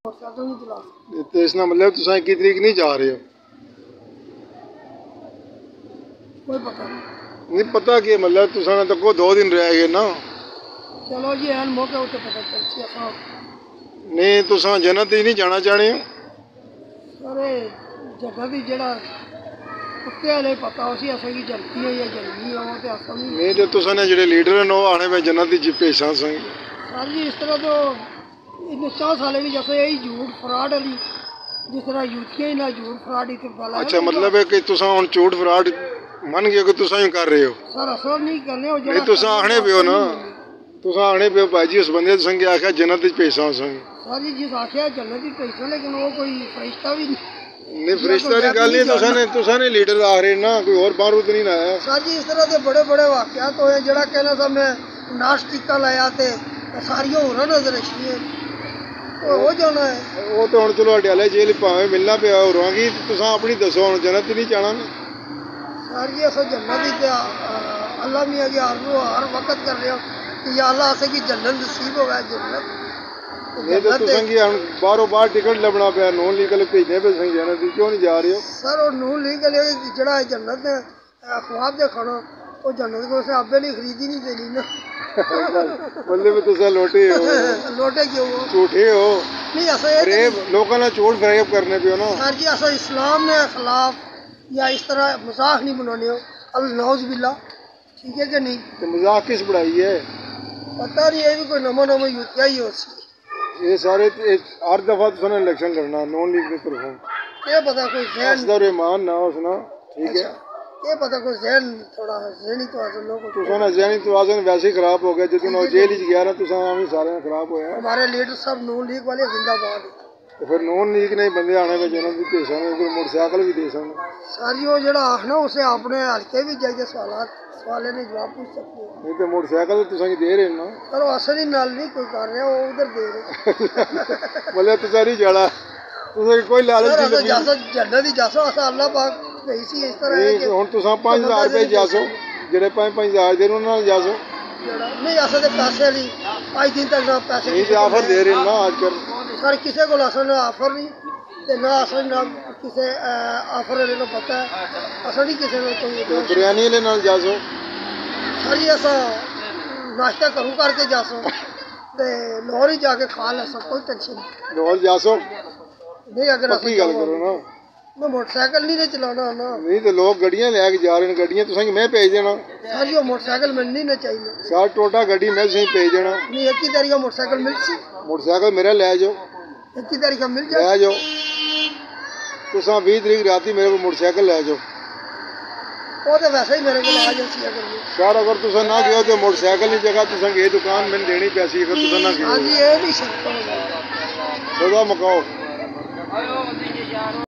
तो इसका मतलब तुम 21 तरीक नहीं जा रहे हो? कोई पता नहीं पता कि मतलब तुसां तो को 2 दिन रह गए ना। चलो जी एन मौके उत्ते पता चलसी असां नहीं तुसां जन्नत ही नहीं जाना चाहते हो? अरे जगह भी जेड़ा कुत्ते वाले पता उसी असें की जलती है या जलनी है वो तो असां नहीं तो तुसां ने जेड़े लीडर हैं वो आने में जन्नत ही भेजा सही। सर जी इस तरह तो इन 4 साल भी जैसे यही झूठ फ्रॉड वाली जिस तरह यूथियां ही ना झूठ फ्रॉड ही फैला। अच्छा मतलब है कि तुसां हुन झूठ फ्रॉड मन गए कि तुसां ही कर रहे हो? सर असर नहीं करने हो नहीं तुसां आखने पे हो ना, तुसां आखने पे हो भाई जी उस बंदे संगे आख्या जन्नत ही भेजा सही। सर जी जिस आख्या जन्नत ही भेजा लेकिन वो कोई फरिश्ता भी नहीं फरिश्ता की गल नहीं तुसां ने लीडर आ रहे ना, कोई और बाहरों तो नहीं आया। सर जी इस तरह के बड़े बड़े वाकयात होए जेड़ा कहना सा मैं नाश टीका लाया थे सारियां होर नजर रखिए हो जाना है वो तो हुन चलो अड्याले जेल भावें मिलना पिया होरां की तुसां अपनी दसो हुन जन्नत ही नहीं जाना। सर जी अस जन्नत ही अल्लाह मियां की आरज़ू हर वक्त कर रहे हो कि या अल्लाह असें की जन्नत नसीब होवे जन्नत। नहीं तो तुसां की हुन बाहरों बाहर टिकट लभना पिया नॉन लीगल भेजने पे सही जन्नत क्यों नहीं जा रहे हो? सर वो नॉन लीगल जेड़ा जन्नत है ख्वाब दे खाना वो जन्नत को उसे आपे नहीं खरीदी नहीं देनी ना। मतलब तुसां लोटे हो लोटे क्यों हो झूठे हो नहीं ऐसा फरेब लोगों ने झूठ फरेब करने पे हो ना। सर जी ऐसा इस्लाम ने खिलाफ या इस तरह मजाक नहीं बनाने हो अल्लाह बिल्ला ठीक है कि नहीं? तो मजाक किस बढ़ाई है? पता नहीं ये भी कोई नमा यूथिया ही हो ये सारे हर दफा तुसां इलेक्शन लड़ना नॉन लीग की तरफों ये पता कोई जहन ईमान ना उसना ठीक है ये पता कोई जहन थोड़ा जहनी तवाज़ुन लोगों तुसां ना जहनी तवाज़ुन वैसे ही खराब हो गया जदों जेल च गया ना तुसां भी सारे खराब होया। हमारे लीडर सब नून लीग वाले जिंदाबाद तो फिर नॉन लीग ने बंदे आने में जन्नत भी भेज सकते कोई मोटरसाइकिल भी दे सकते। सारी वो जेड़ा आखना उसे अपने हल्के भी जाके सवाल ने जवाब पूछ सकते हो। नहीं तो मोटरसाइकिल तुसां की दे रहे ना पर असर ही नाल नहीं कोई कर रहा वो उधर दे रहे मतलब तुसां नहीं जाना तुसां कोई लालच नहीं जासो जन्नत ही जासो असा अल्लाह पाक भेजी सी इस तरह है कि हुन तुसां 5000 रुपए जासो जेड़े 5000 दे उन्हां नाल जासो नहीं असा ते पैसे नहीं 5 दिन तक ना पैसे नहीं ऑफर दे रहे ना आजकल सर किसी को असल ऑफर नहीं ते ना असल ना किसी ऑफर वाले को पता है असल नहीं किसी को कोई बिरयानी ले नाल जासो सारी असा नाश्ता करूँ करके जासो ते लाहौर ही जाके खा ले सब कोई टेंशन नहीं लाहौर जासो नहीं अगर पक्की गल करो ना मैं मोटरसाइकिल नहीं चलाना ना नहीं तो लोग गड्डियां लेके जा रहे हैं गड्डियां तुसां की मैं भेज देना सर ये मोटरसाइकिल मिलनी ना चाहिए सार टोटा गड्डी मैं सही भेज देना नहीं एक ही तारीख मोटरसाइकिल मिल सी मोटरसाइकिल मेरा ले जाओ एक ही तारीख मिल जाए ले जाओ तुसां 20 तरीक राती मेरे को मोटरसाइकिल ले जाओ वो तो वैसे ही मेरे को आ जाती है सर अगर तुसां ना गयो तो मोटरसाइकिल की जगह तुसां ये दुकान मैंने देनी पैसी अगर तुसां ना गयो हाँ जी ये नहीं सकता खुदा मकाओ